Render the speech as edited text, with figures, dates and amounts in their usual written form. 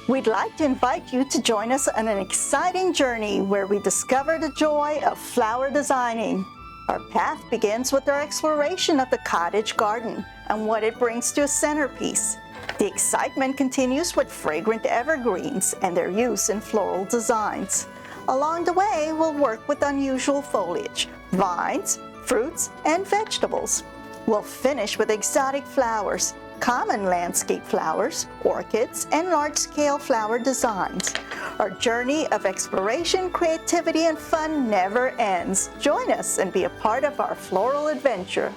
We'd like to invite you to join us on an exciting journey where we discover the joy of flower designing. Our path begins with our exploration of the cottage garden and what it brings to a centerpiece. The excitement continues with fragrant evergreens and their use in floral designs. Along the way, we'll work with unusual foliage, vines, fruits, and vegetables. We'll finish with exotic flowers, common landscape flowers, orchids, and large-scale flower designs. Our journey of exploration, creativity, and fun never ends. Join us and be a part of our floral adventure.